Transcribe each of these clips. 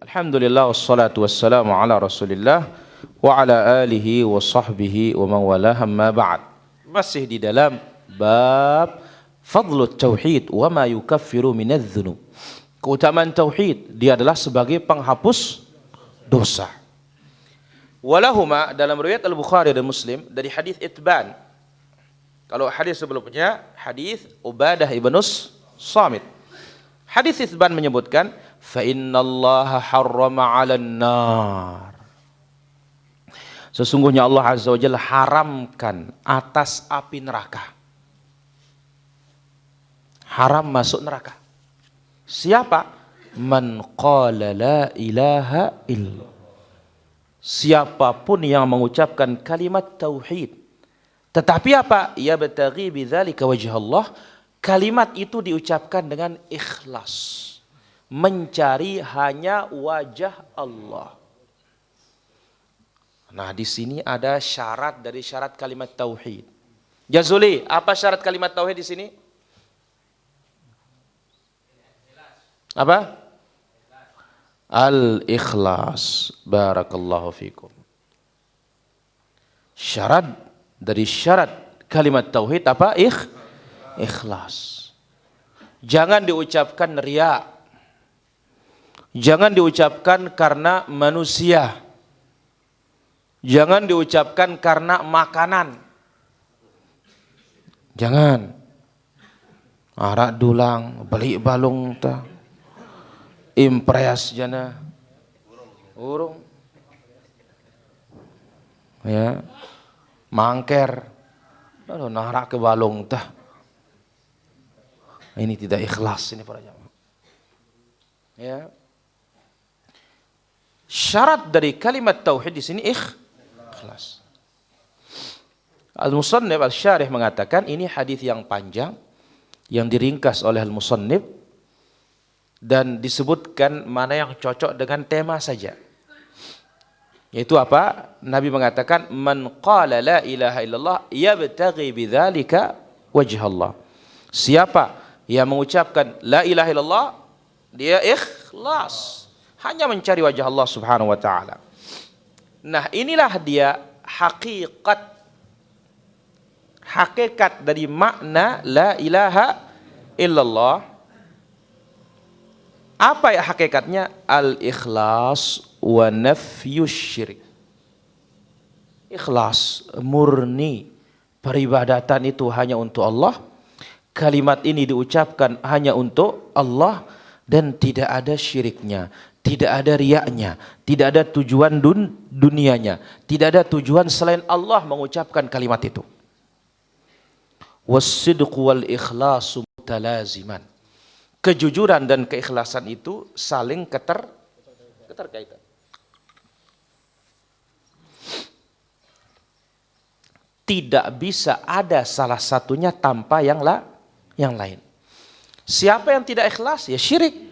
Alhamdulillah wassalatu wassalamu ala Rasulillah wa ala alihi wa sahbihi wa man walah, amma ba'd. Masih di dalam bab fadlut tauhid wa ma yukaffiru minadz dzunub. Keutamaan tauhid, dia adalah sebagai penghapus dosa. Walahuma, dalam riwayat Al-Bukhari dan Muslim dari hadis Itban. Kalau hadis sebelumnya hadis Ubadah ibn Samit. Hadis Itban menyebutkan fa innallaha harrama 'alan nar. Sesungguhnya Allah Azza wa Jalla haramkan atas api neraka. Haram masuk neraka. Siapa? Man qala la ilaha illallah. Siapapun yang mengucapkan kalimat tauhid. Tetapi apa? Yabtaghi bidzalika wajha Allah. Kalimat itu diucapkan dengan ikhlas. Mencari hanya wajah Allah. Nah, di sini ada syarat dari syarat kalimat tauhid. Jazuli, apa syarat kalimat tauhid di sini? Apa? Al-ikhlas. Barakallahu fikum. Syarat dari syarat kalimat tauhid apa? Ikhlas. Jangan diucapkan riya. Jangan diucapkan karena manusia. Jangan diucapkan karena makanan. Jangan. Arak dulang, beli balung ta. Impres jana. Urung. Ya. Mangker. Lalu narak ke balung ta. Ini tidak ikhlas ini para jamaah. Ya. Syarat dari kalimat tauhid di sini ikhlas. Al-Musannif Al-Syarih mengatakan ini hadis yang panjang yang diringkas oleh Al-Musannif dan disebutkan mana yang cocok dengan tema saja. Yaitu apa? Nabi mengatakan man qala la ilaha illallah yabtaghi bidzalika wajh Allah. Siapa yang mengucapkan la ilaha illallah dia ikhlas. Hanya mencari wajah Allah subhanahu wa ta'ala. Nah, inilah dia hakikat dari makna la ilaha illallah. Apa ya hakikatnya? Al-ikhlas wa nafyus syirik. Ikhlas, murni. Peribadatan itu hanya untuk Allah. Kalimat ini diucapkan hanya untuk Allah dan tidak ada syiriknya. Tidak ada riyaknya, tidak ada tujuan dunianya, tidak ada tujuan selain Allah mengucapkan kalimat itu. Was-sidqu wal ikhlasu mutalaziman. Kejujuran dan keikhlasan itu saling keterkaitan. Tidak bisa ada salah satunya tanpa yang lain. Siapa yang tidak ikhlas ya syirik.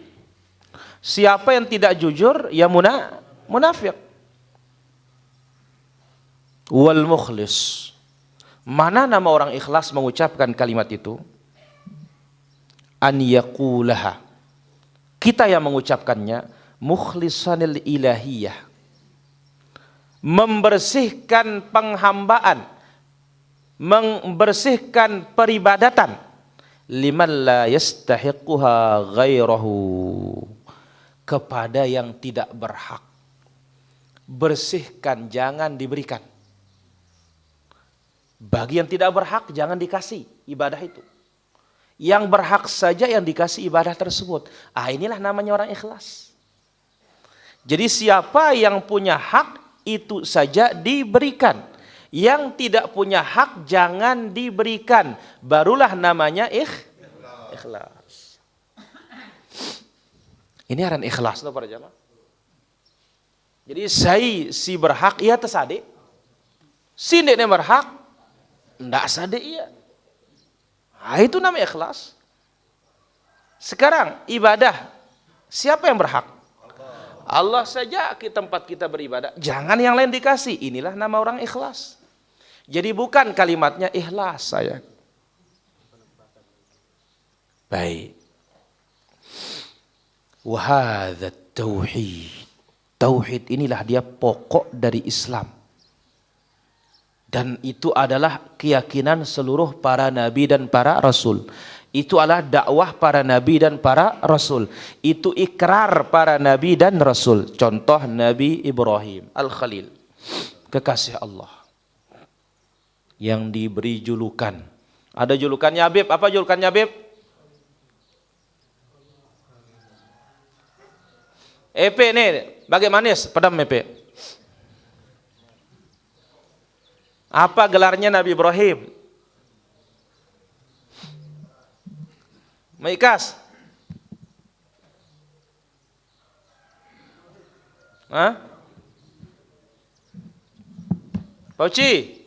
Siapa yang tidak jujur ya munafik. Wal mukhlis. Mana nama orang ikhlas mengucapkan kalimat itu? An yaqulaha. Kita yang mengucapkannya mukhlisanil ilahiyah. Membersihkan penghambaan, membersihkan peribadatan liman la yastahiquha ghairahu. Kepada yang tidak berhak. Bersihkan, jangan diberikan. Bagi yang tidak berhak, jangan dikasih ibadah itu. Yang berhak saja yang dikasih ibadah tersebut. Inilah namanya orang ikhlas. Jadi siapa yang punya hak, itu saja diberikan. Yang tidak punya hak, jangan diberikan. Barulah namanya ikhlas. Ini aran ikhlas para jamaah. Jadi si berhak ia tersade. Si ndekne berhak ndak sade ia. Itu namanya ikhlas. Sekarang ibadah siapa yang berhak? Allah saja ke tempat kita beribadah. Jangan yang lain dikasih. Inilah nama orang ikhlas. Jadi bukan kalimatnya ikhlas saya. Baik. Wa hadzat Tauhid. Tauhid inilah dia pokok dari Islam. Dan itu adalah keyakinan seluruh para nabi dan para rasul. Itu adalah dakwah para nabi dan para rasul. Itu ikrar para nabi dan rasul. Contoh Nabi Ibrahim Al-Khalil, kekasih Allah, yang diberi julukan. Ada julukannya Habib. Apa julukannya Habib? EP nih, bagai manis, padam EP. Apa gelarnya Nabi Ibrahim? Maikas? Hah? Pauci?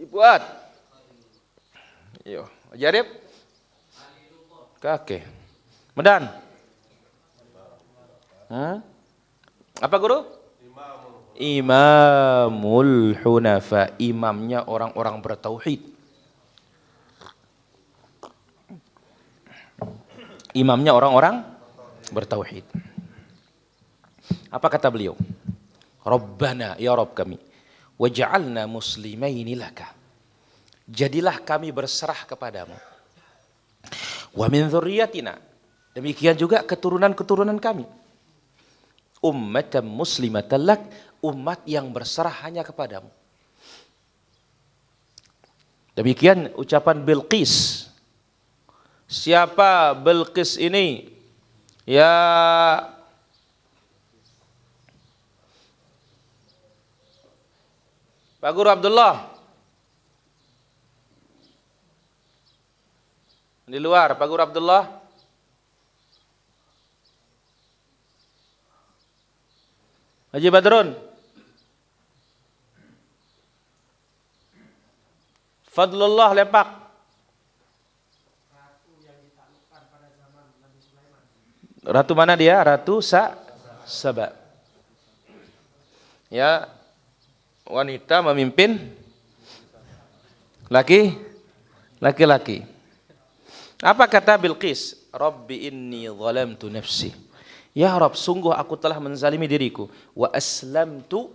Buat. Yo, Jarib. Kakek. Medan. Apa guru? Imamul Hunafa, imamnya orang-orang bertauhid. Imamnya orang-orang bertauhid. Apa kata beliau? Rabbana, ya Rabb kami, waj'alna muslimaini laka. Jadilah kami berserah kepadamu. Wa min dzurriyyatina, demikian juga keturunan-keturunan kami. Ummatan muslimatan lak, umat yang berserah hanya kepadamu. Demikian ucapan Bilqis. Siapa Bilqis ini? Ya Pak Guru Abdullah. Di luar, Pak Guru Abdullah. Haji Badrun. Fadlullah Lepak. Ratu mana dia? Ratu Saba. Ya, wanita memimpin laki-laki. Apa kata Bilqis? Rabbi inni zalamtu nafsi. Ya Rabb, sungguh aku telah menzalimi diriku. Wa aslamtu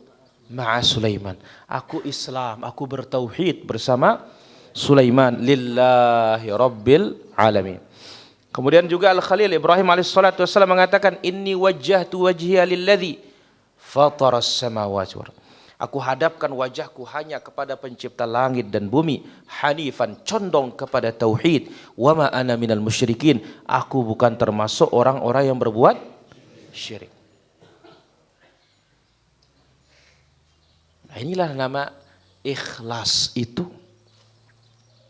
ma'a Sulaiman. Aku Islam, aku bertauhid bersama Sulaiman. Lillahi Rabbil Alamin. Kemudian juga Al-Khalil Ibrahim alaihissalatu wassalam mengatakan, Inni wajjahtu wajhiya lilladhi fataras samawati wal ardh. Aku hadapkan wajahku hanya kepada pencipta langit dan bumi, hanifan, condong kepada tauhid, wa ma ana minal musyrikin, aku bukan termasuk orang-orang yang berbuat syirik. Nah, inilah nama ikhlas itu.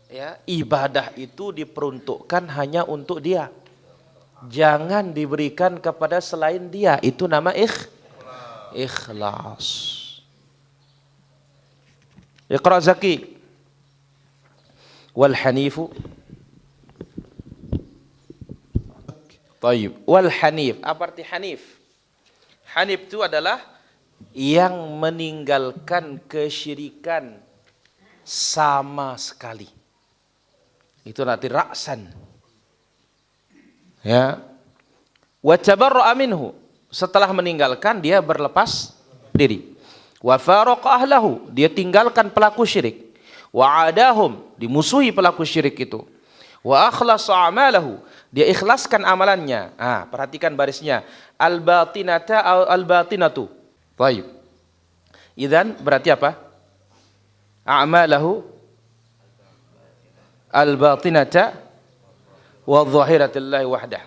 Ya, ibadah itu diperuntukkan hanya untuk Dia. Jangan diberikan kepada selain Dia. Itu nama ikhlas. Iqra Zaki. Wal hanifu. Tayyib. Wal hanif. Apa arti hanif? Hanif itu adalah yang meninggalkan kesyirikan sama sekali. Itu nanti ra'san. Ya. Wa tabarra'a minhu. Setelah meninggalkan dia berlepas diri. Wa faraqa ahlahu, dia tinggalkan pelaku syirik. Wa adahum, dimusuhi pelaku syirik itu. Wa akhlasa amalahu, dia ikhlaskan amalannya. Perhatikan barisnya. Al-batinata al-batinatu. Baik. Idzan berarti apa? A'malahu al-batinata wa dhahiratillahi wahdah.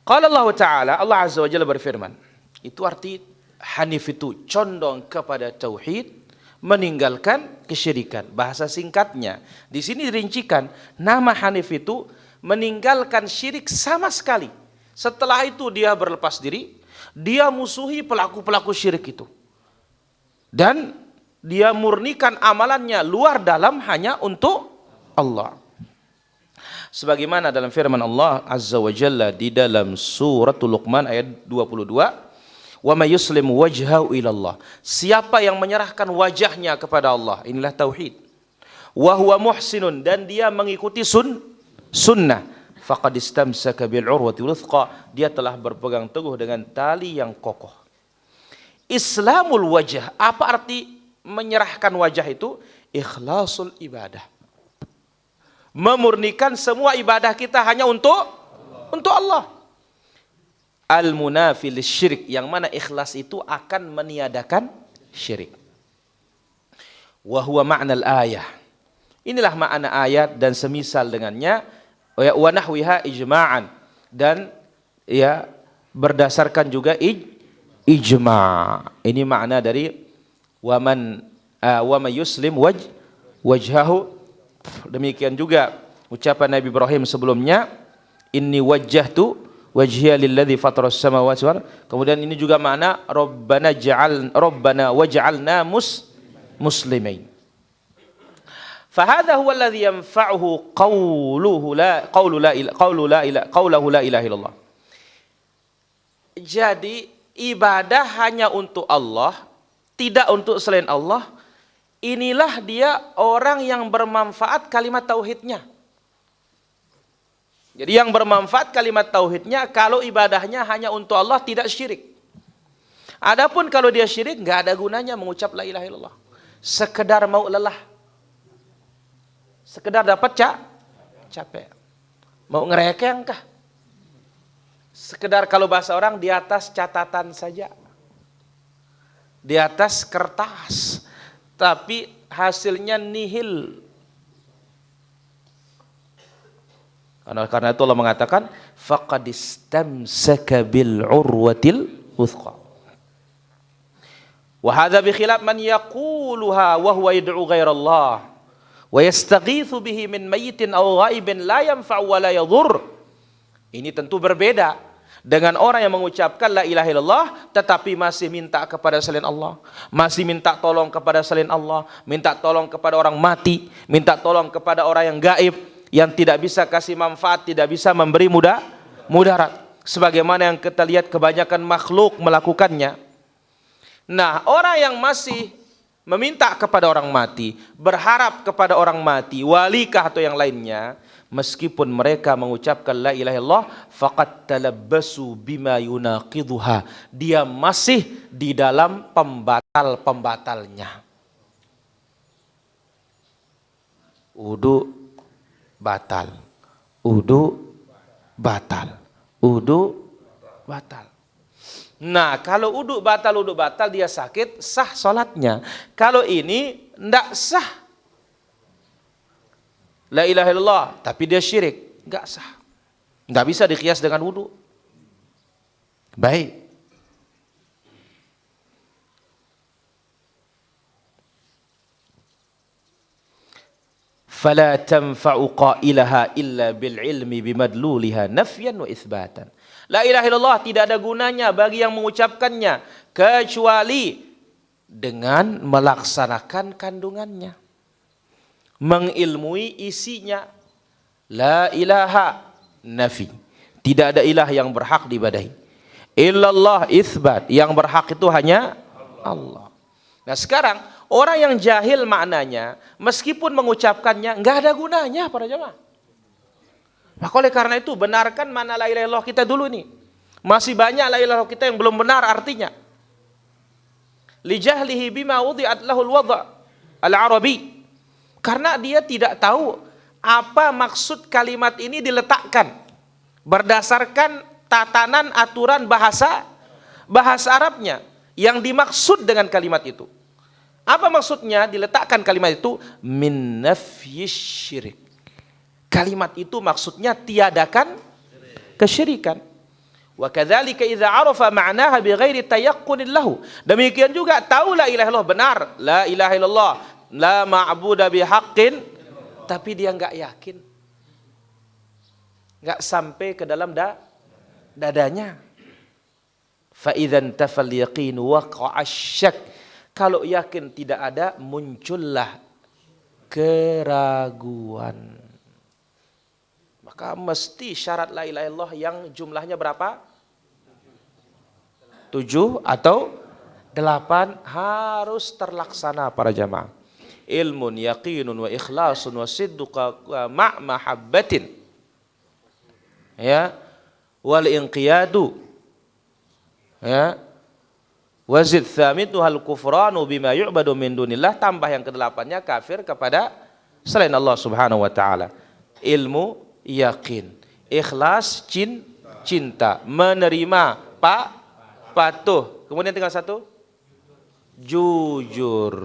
Qala Allah Ta'ala, Allah Azza wa Jalla berfirman. Itu arti hanif itu condong kepada tauhid, meninggalkan kesyirikan. Bahasa singkatnya, di sini dirincikan nama hanif itu meninggalkan syirik sama sekali. Setelah itu dia berlepas diri, dia musuhi pelaku-pelaku syirik itu. Dan dia murnikan amalannya luar dalam hanya untuk Allah. Sebagaimana dalam firman Allah Azza wa Jalla di dalam suratul Luqman ayat 22, Wa may yuslim wajhahu ila Allah. Siapa yang menyerahkan wajahnya kepada Allah, inilah tauhid. Wa huwa muhsinun, dan dia mengikuti sunnah, faqad istamsaka bil urwatil wuthqa, dia telah berpegang teguh dengan tali yang kokoh. Islamul wajah, apa arti menyerahkan wajah itu? Ikhlasul ibadah. Memurnikan semua ibadah kita hanya untuk Allah. Al-munafil syirik, yang mana ikhlas itu akan meniadakan syirik. Wa huwa ma'nal ayah. Inilah makna ayat dan semisal dengannya. Wa nahwiha ijma'an, dan ya berdasarkan juga ijma'. Ini makna dari wa may yuslim wajhahu. Demikian juga ucapan Nabi Ibrahim sebelumnya, inni wajjahtu wajhiya lilladzi fataras samawati wal. Kemudian ini juga makna rabbana waj'alna muslimin. Fahadha huwa alladhi yanfa'uhu qawluhu la ilaha illallah. Jadi ibadah hanya untuk Allah, tidak untuk selain Allah. Inilah dia orang yang bermanfaat kalimat tauhidnya. Jadi yang bermanfaat kalimat tauhidnya kalau ibadahnya hanya untuk Allah, tidak syirik. Adapun kalau dia syirik, nggak ada gunanya mengucap la ilaha illallah. Sekedar mau lelah, sekedar dapat capek, mau ngerekeng kah? Sekedar kalau bahasa orang di atas catatan saja, di atas kertas, tapi hasilnya nihil. Karena itu Allah mengatakan faqad istamsaka bil urwatil wuthqa. Wa hadza bi khilaf man yaquluha wa huwa yad'u ghairallah wa yastaghitsu bihi min mayyitin aw ghaibin la yanfa'u wa la yadhur. Ini tentu berbeda dengan orang yang mengucapkan la ilaha illallah tetapi masih minta kepada selain Allah, masih minta tolong kepada selain Allah, minta tolong kepada orang mati, minta tolong kepada orang yang gaib, yang tidak bisa kasih manfaat, tidak bisa memberi mudarat, sebagaimana yang kita lihat kebanyakan makhluk melakukannya. Nah, orang yang masih meminta kepada orang mati, berharap kepada orang mati, walikah atau yang lainnya, meskipun mereka mengucapkan la ilaha illallah, faqad talabbasu bima yunaqidhuha, dia masih di dalam pembatal-pembatalnya. Wudu batal, wudu batal, wudu batal. Nah, kalau wudu batal dia sakit, sah salatnya. Kalau ini enggak sah. La ilaha illallah tapi dia syirik, enggak sah. Enggak bisa dikias dengan wudu. Baik. Fala tanfa'u qailaha illa bil ilmi bimadluliha nafyan wa itsbatan. La ilaha illallah tidak ada gunanya bagi yang mengucapkannya kecuali dengan melaksanakan kandungannya, mengilmui isinya. La ilaha nafi, tidak ada ilah yang berhak diibadahi. Illallah itsbat, yang berhak itu hanya Allah. Nah, sekarang orang yang jahil maknanya, meskipun mengucapkannya, enggak ada gunanya para jemaah. Maka oleh karena itu benarkan mana la ilaha illallah kita dulu nih. Masih banyak la ilaha illallah kita yang belum benar artinya. Li jahlihi bima wudi'at lahul wada' al-arabi. Karena dia tidak tahu apa maksud kalimat ini diletakkan berdasarkan tatanan aturan bahasa Arabnya yang dimaksud dengan kalimat itu. Apa maksudnya diletakkan kalimat itu? Min nafyis syirik. Kalimat itu maksudnya tiadakan kesyirikan. Wa kadzalika idza arafa ma'naha bighairi tayaqqunin lahu. Demikian juga tahu la ilaha illallah benar, la ilaha illallah, la ma'budu bihaqqin, tapi dia enggak yakin. Enggak sampai ke dalam dadanya. Fa idzan tafal yaqin waqa'a syak. Kalau yakin tidak ada, muncullah keraguan. Maka mesti syarat la ilaha illallah yang jumlahnya berapa? 7 atau 8 harus terlaksana para jamaah. Ilmun yaqinun wa ikhlasun wa sidduqa ma' mahabbatin. Ya, wal inqiyadu. Ya. Wazid thamithu hal kufranu bima yu'badu min dunillah, tambah yang ke-8-nya kafir kepada selain Allah Subhanahu wa taala. Ilmu, yakin, ikhlas, cinta, menerima, patuh. Kemudian tinggal satu, jujur.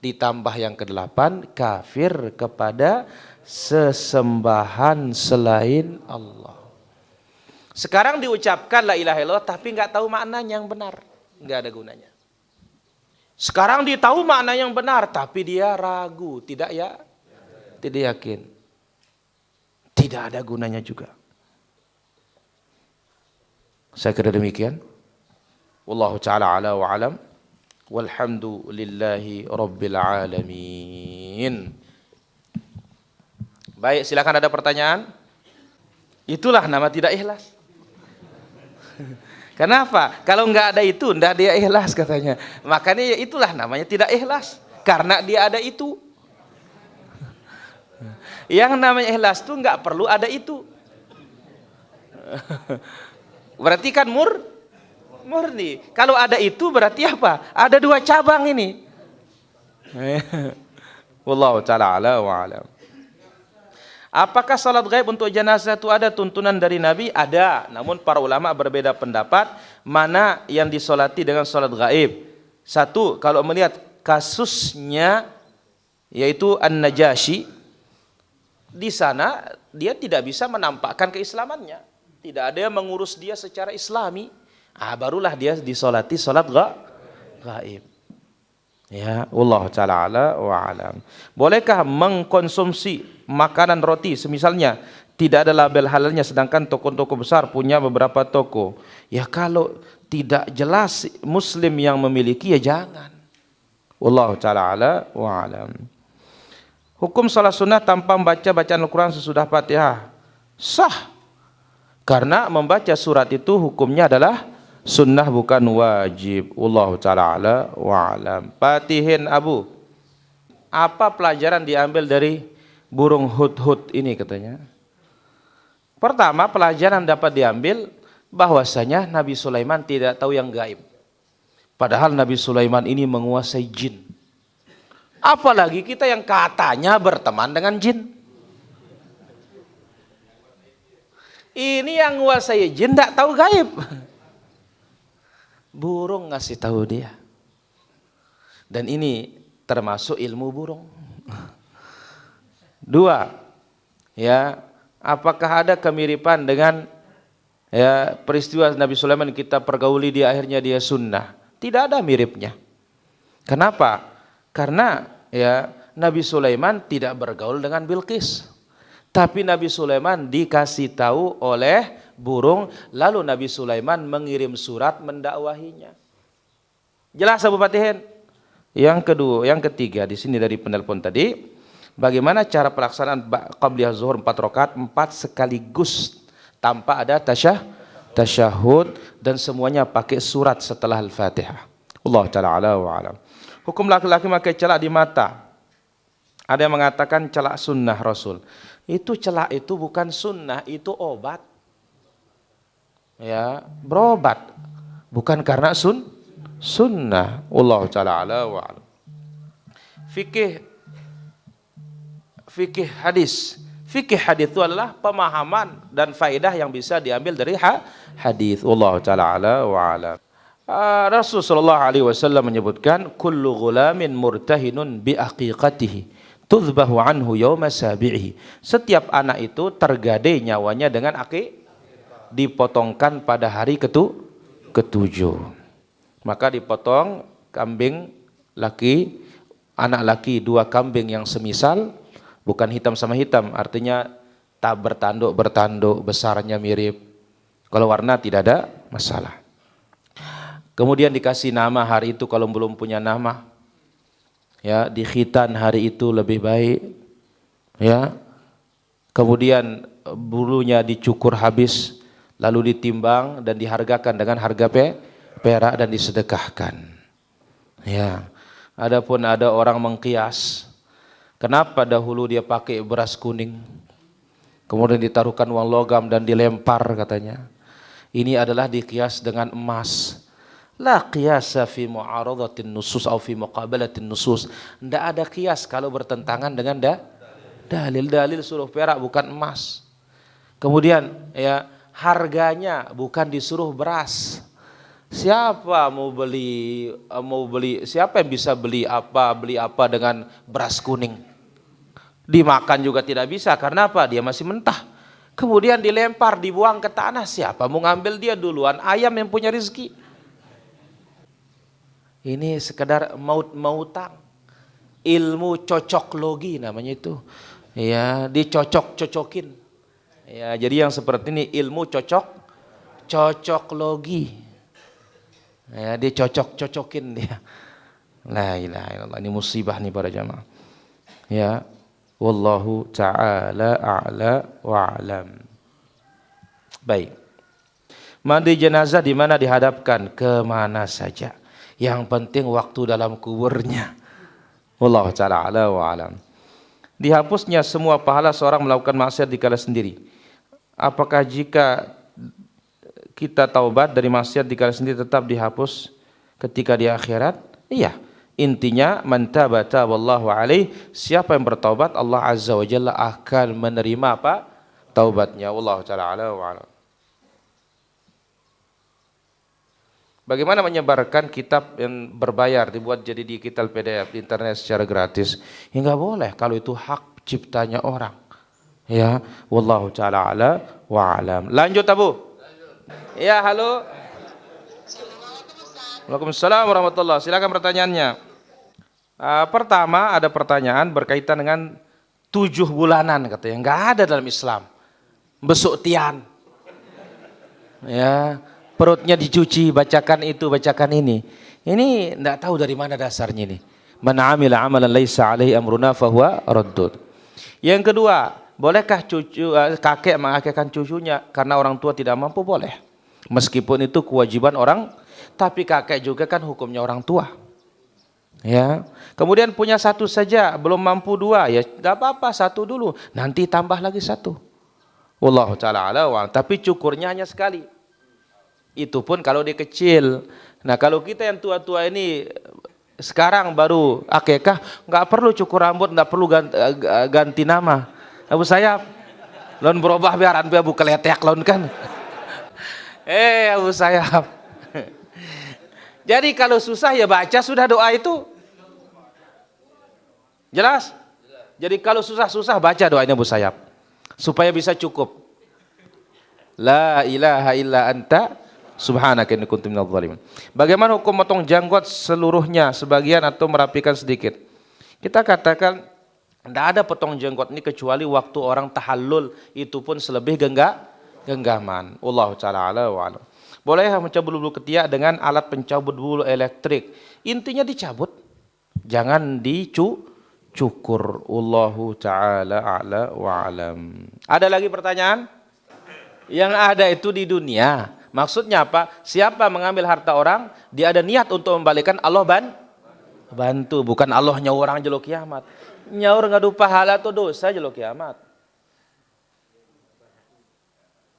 Ditambah yang ke-8, kafir kepada sesembahan selain Allah. Sekarang diucapkan la ilaha illallah tapi nggak tahu maknanya yang benar, nggak ada gunanya. Sekarang dia tahu makna yang benar tapi dia ragu, tidak yakin, tidak ada gunanya juga. Saya kira demikian. Wallahu taala ala wa alam. Walhamdulillahi rabbil alamin. Baik, silakan ada pertanyaan. Itulah nama tidak ikhlas. Kenapa? Kalau nggak ada itu, nggak dia ikhlas katanya. Makanya itulah namanya tidak ikhlas. Karena dia ada itu. Yang namanya ikhlas itu nggak perlu ada itu. Berarti kan murni. Kalau ada itu berarti apa? Ada 2 cabang ini. Wallahu ta'ala ala wa alam. Apakah salat gaib untuk jenazah itu ada tuntunan dari Nabi? Ada, namun para ulama berbeda pendapat mana yang disolati dengan salat gaib. Satu, kalau melihat kasusnya yaitu An-Najasyi, di sana dia tidak bisa menampakkan keislamannya, tidak ada yang mengurus dia secara islami. Barulah dia disolati salat gaib. Ya, Allah taala ala wa alam. Bolehkah mengkonsumsi makanan roti semisalnya tidak ada label halalnya sedangkan toko-toko besar punya beberapa toko? Ya kalau tidak jelas muslim yang memiliki ya jangan. Allah taala ala wa alam. Hukum salat sunnah tanpa membaca bacaan Al-Quran sesudah Fatihah sah, karena membaca surat itu hukumnya adalah sunnah bukan wajib. Wallahu ta'ala ala wa alam. Patihin Abu, apa pelajaran diambil dari burung hudhud ini katanya? Pertama, pelajaran dapat diambil bahwasanya Nabi Sulaiman tidak tahu yang gaib. Padahal Nabi Sulaiman ini menguasai jin. Apalagi kita yang katanya berteman dengan jin. Ini yang menguasai jin tidak tahu gaib. Burung ngasih tahu dia. Dan ini termasuk ilmu burung. 2, ya, apakah ada kemiripan dengan peristiwa Nabi Sulaiman kita pergauli di akhirnya dia sunnah? Tidak ada miripnya. Kenapa? Karena Nabi Sulaiman tidak bergaul dengan Bilqis. Tapi Nabi Sulaiman dikasih tahu oleh burung, lalu Nabi Sulaiman mengirim surat mendakwahinya. Jelas Abu Patihin? Yang ketiga di sini dari penelpon tadi, bagaimana cara pelaksanaan qabliyah zuhur 4 rakaat 4 sekaligus tanpa ada tasyahud dan semuanya pakai surat setelah Al-Fatihah. Allah taala ala wa alam. Hukum laki-laki pakai celak di mata. Ada yang mengatakan celak sunnah Rasul. Itu celak itu bukan sunnah, itu obat. Ya, berobat. Bukan karena sunnah. Allah taala ala wa alam. Fikih hadis. Fikih hadis itu adalah pemahaman dan faedah yang bisa diambil dari hadis. Allah taala ala wa alam. Rasulullah sallallahu alaihi wasallam menyebutkan kullu ghulamin murtahinun bi aqiqatihi tuzbahu anhu yauma sabi'ihi. Setiap anak itu tergadai nyawanya dengan dipotongkan pada hari ketujuh. Maka dipotong kambing laki, anak laki 2 kambing yang semisal, bukan hitam sama hitam, artinya tak bertanduk, besarnya mirip. Kalau warna tidak ada masalah. Kemudian dikasih nama hari itu kalau belum punya nama. Ya, di khitan hari itu lebih baik. Ya. Kemudian bulunya dicukur habis, lalu ditimbang dan dihargakan dengan harga perak dan disedekahkan. Ya. Adapun ada orang mengkias, kenapa dahulu dia pakai beras kuning, kemudian ditaruhkan uang logam dan dilempar katanya. Ini adalah dikias dengan emas. La qiyasa fi mu'aradatin nusus atau fi muqabalatin nusus. Tidak ada kias kalau bertentangan dengan dalil suruh perak bukan emas. Kemudian ya harganya bukan disuruh beras. Siapa mau beli siapa yang bisa beli apa dengan beras kuning? Dimakan juga tidak bisa karena apa? Dia masih mentah. Kemudian dilempar, dibuang ke tanah. Siapa mau ngambil dia duluan? Ayam yang punya rezeki. Ini sekedar mautang. Ilmu cocoklogi namanya itu. Ya, dicocok-cocokin. Ya, jadi yang seperti ini ilmu cocoklogi. Ya, dicocok-cocokin dia. La ilaha illallah, ini musibah nih para jamaah. Ya, wallahu ta'ala a'la wa a'lam. Baik. Mandi jenazah di mana dihadapkan? Kemana saja. Yang penting waktu dalam kuburnya. Wallahu ta'ala a'la wa a'lam. Dihapusnya semua pahala seorang melakukan maksiat dikala sendiri. Apakah jika kita taubat dari maksiat dikala sendiri tetap dihapus ketika di akhirat? Iya. Intinya man taba taballahu alaihi, siapa yang bertaubat Allah azza wa jalla akan menerima apa? Taubatnya. Wallahu taala ala wa ala. Bagaimana menyebarkan kitab yang berbayar dibuat jadi digital PDF di internet secara gratis? Ya enggak boleh kalau itu hak ciptanya orang. Ya, wallahu taala ala wa alam. Lanjut Abu. Ya, halo. Waalaikumsalam warahmatullahi. Silakan pertanyaannya. Pertama ada pertanyaan berkaitan dengan 7 bulanan katanya. Enggak ada dalam Islam. Besuk tian. Ya, perutnya dicuci, bacakan itu, bacakan ini. Ini enggak tahu dari mana dasarnya ini. Man 'amila 'amalan laisa 'alaihi amruna fahuwa raddud. Yang kedua, bolehkah kakek mengakekkan cucunya karena orang tua tidak mampu? Boleh. Meskipun itu kewajiban orang, tapi kakek juga kan hukumnya orang tua. Ya. Kemudian punya satu saja, belum mampu 2, ya enggak apa-apa, 1 dulu, nanti tambah lagi 1. Wallahu taala ala wa, tapi cukurnya hanya sekali. Itu pun kalau dia kecil. Nah, kalau kita yang tua-tua ini sekarang baru akikah, enggak perlu cukur rambut, enggak perlu ganti nama. Abu Sayyaf, lawan berubah biar Abu keletek lawan kan. Abu Sayyaf. Jadi kalau susah ya baca sudah doa itu. Jelas? Jadi kalau susah-susah baca doanya Abu Sayyaf. Supaya bisa cukup. La ilaha illa anta subhanaka inni kuntu minadh dhalimin. Bagaimana hukum potong janggut seluruhnya, sebagian atau merapikan sedikit? Kita katakan tidak ada potong jenggot ini kecuali waktu orang tahallul, itu pun selebih genggaman. Wallahu ta'ala ala wa alam. Boleh mencabut bulu ketiak dengan alat pencabut bulu elektrik. Intinya dicabut, jangan dicukur. Wallahu ta'ala ala wa alam. Ada lagi pertanyaan? Yang ada itu di dunia. Maksudnya apa? Siapa mengambil harta orang, dia ada niat untuk membalikan, Allah bantu. Bukan Allah nyawa orang jeluk kiamat. Nyaur ngadu pahala atau dosa jeluk kiamat.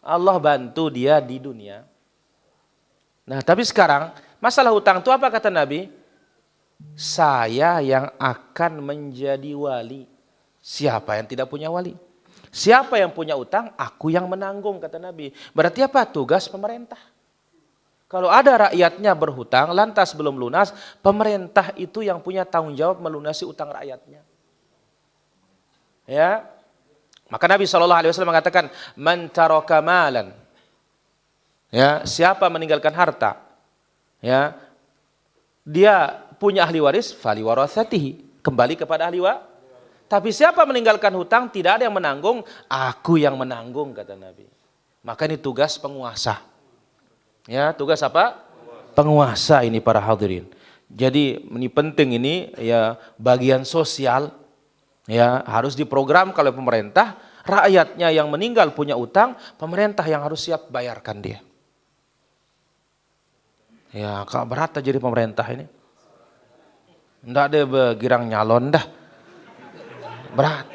Allah bantu dia di dunia. Nah, tapi sekarang masalah hutang itu apa kata Nabi? Saya yang akan menjadi wali. Siapa yang tidak punya wali? Siapa yang punya utang? Aku yang menanggung kata Nabi. Berarti apa? Tugas pemerintah. Kalau ada rakyatnya berhutang lantas belum lunas, pemerintah itu yang punya tanggung jawab melunasi utang rakyatnya. Ya. Maka Nabi SAW mengatakan, man taraka malan. Ya, siapa meninggalkan harta, ya, dia punya ahli waris, fali warathatihi, kembali kepada ahli waris. Tapi siapa meninggalkan hutang, tidak ada yang menanggung, aku yang menanggung kata Nabi. Maka ini tugas penguasa. Ya, tugas apa? Penguasa ini para hadirin. Jadi ini penting ini ya, bagian sosial ya harus diprogram kalau pemerintah, rakyatnya yang meninggal punya utang, pemerintah yang harus siap bayarkan dia. Ya, kak berat jadi pemerintah ini. Nggak ada begirang nyalon dah. Berat.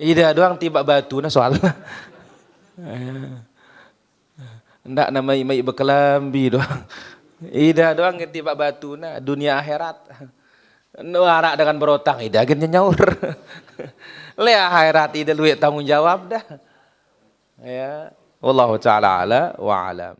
Ida doang tiba batu nah soalnya. Nggak nama imai berkelambi doang. Ida doang tiba batu nah dunia akhirat. Nuara dengan berotang ida akhirnya nyaur. Le akhirat ida lu tanggung jawab dah. Ya, wallahu taala ala wa alam.